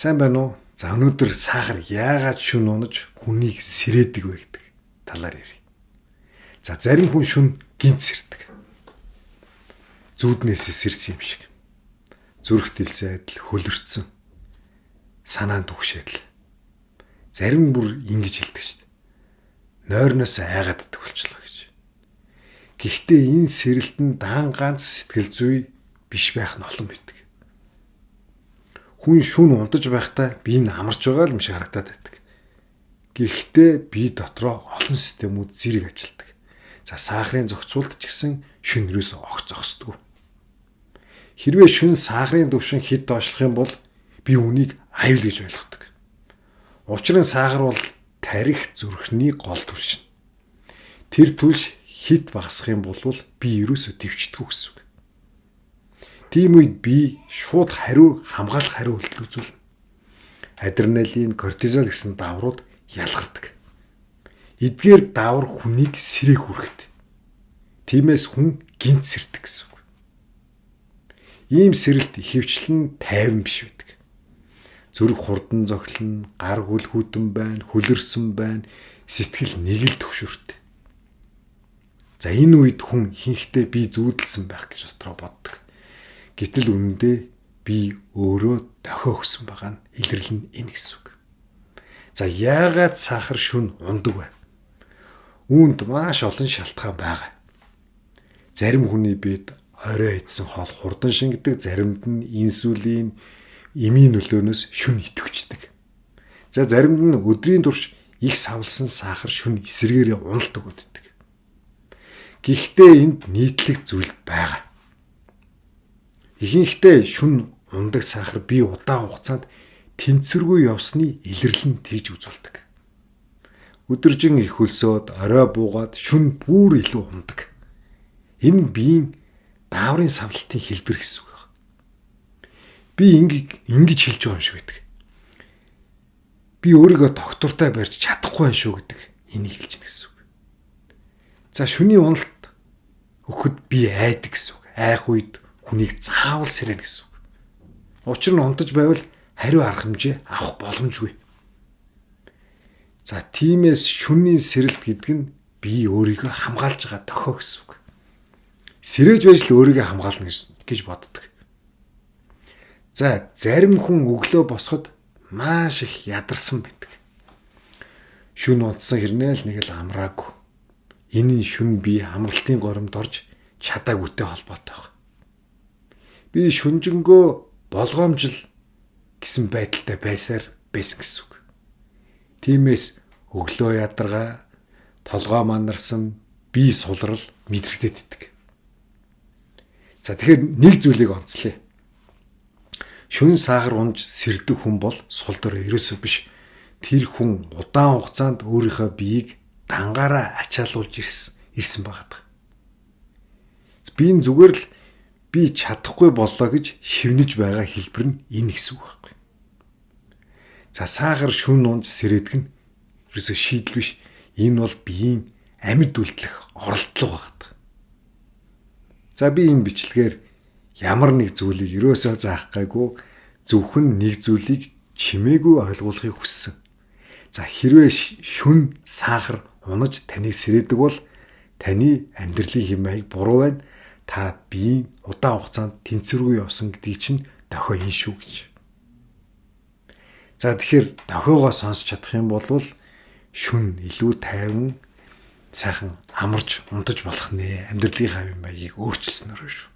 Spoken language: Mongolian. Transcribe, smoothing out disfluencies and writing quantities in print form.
Сайн байна уу? За өнөөдөр сахар яагаад шүн унаж хүнийг сэрээдэг вэ гэдэг талаар ярив. За зарим хүн шүн гинт сэрдэг. Зүүднээсээ сэрсэн юм шиг. Зүрх дэлсээ адил хөлөрцөн. Санаанд түгшээл. Зарим бүр ингэж хэлдэг шүү дээ. Нойрноос айгаад төгөлчлөө гэж. Гэхдээ энэ сэрэлтэн дан ганц сэтгэл зүй биш байх нь олон байдаг. Хүн шүн унтаж байхдаа би энэ амарч байгаа юм шиг харагдаад байдаг. Гэхдээ би дотроо олон системүүд зэрэг ажилладаг. За сахарын зохицуулт ч гэсэн шүнрээс огт зогсдгүй. Хэрвээ шүн сахарын түвшин хэд доошлох юм бол би үнийг аюул гэж ойлгодог. Учир нь сахар бол тарих зүрхний гол түвшин. Тэр түлш хэд багасах юм бол би ерөөсөө төвчдгүү гэсэн үг. Тийм үед би шууд хамгаалах хариу үйлдэл үзүүлнэ. Адреналин, кортизол гэсэн даврууд ялгардаг. Эдгээр давар хүнийг сэрээ хүргэдэг. Тиймээс хүн гинт сэрдэг гэсэн үг. Ийм сэрэлт ихэвчлэн тайван биш байдаг. Зүрх хурдан зохилно, гар хөл хүтэн байна, хөлөрсөн байна, сэтгэл нэг л төвшөртэй. За энэ үед хүн ихэнхдээ би зүүдэлсэн байх гэж дотроо боддог. Гэтэл үнэндээ би өөрөө дохио өгсөн байгаа нь илэрлэн энэ гэсэн үг. За яагаад сахар шүн ундаг вэ? Үүнд маш олон шалтгаан байгаа. Зарим хүний биед орой идсэн хоол хурдан шингэдэг, заримд нь инсулин, эмийн нөлөөнөөс шүн идэвхждэг. За заримд нь өдрийн турш их савлсан сахар шүн эсрэгээрээ уналт өгödдөг. Гэхдээ энд нийтлэг зүйл байгаа. Ихэнхдээ шүн ундаг сахар бие удаан хугацаанд тэнцвэргүй явсны илэрлэн тэгж үзүүлдэг. Өдөржин их хөлсөөд, орой буугаад шүн бүр илүү ундаг. Энэ биеийн дааврын савлалтын хэлбэр гэсэн үг байна. Би ингэж хэлж байгаа юм шиг байдаг. Би өөрийгөө доктортай барьж чадахгүй байх шүү гэдэг энийг хэлж гэнэ гэсэн үг. За шүний уналт өгөхөд би айдаг гэсэн үг. Айх үед хүнийг заавал сэрэнэ гэсэн үг. Учир нь унтаж байвал хариу арга хэмжээ авах боломжгүй. За тиймээс шүний сэрэлт гэдэг нь би өөрийгөө хамгаалж байгаа дохио гэсэн үг. Сэрэж байж л өөрийгөө хамгаална гэж боддог. За зарим хүн өглөө босоход маш их ядарсан байдаг. Шүн унтсан хэрнээ л нэг л амраагүй. Энэ нь шүн би амралтын горимд орж чадаагүйтэй холбоотой байна. Би шүнжэнгөө болгоомжл гэсэн байдалтай байсан гэсэн үг. Тиймээс өглөө ядаргаа, толгой манарсан, бие сулрал мэдрэгдээд. За тэгэхээр нэг зүйлийг онцлие. Шүн сахар унж сэрдэг хүн бол сул дор ерөөсөө биш. Тэр хүн удаан хугацаанд өөрийнхөө биеийг дангаараа ачаалуулж ирсэн байгаа. Би энэ зүгээр л би чадахгүй боллоо гэж шивнэж байгаа хэлбэр нь энэ гэсэн үг байхгүй. За сахар шүн унж сэрээдэг нь ерөөсөө шийдэл биш. Энэ бол биеийн амьд үлдлэх оролдлого байгаа. За би энэ бичлэгээр ямар нэг зүйлийг ерөөсөө заах гайгүй зөвхөн нэг зүйлийг чимээгүй ойлгуулахыг хүссэн. За хэрвээ шүн сахар унаж таныг сэрээдэг бол таны амьдралын хэм маяг буруу байна. Та биеийн удаан хугацаанд тэнцвэргүй явсан гэдгийг чинь дохио ин шүү гэж. За тэгэхээр дохиогоо сонсч чадах юм бол шүн илүү тайван сайхан амарч унтаж болох нэ. Амьдралын хэм маягийг өөрчилснөөр шүү.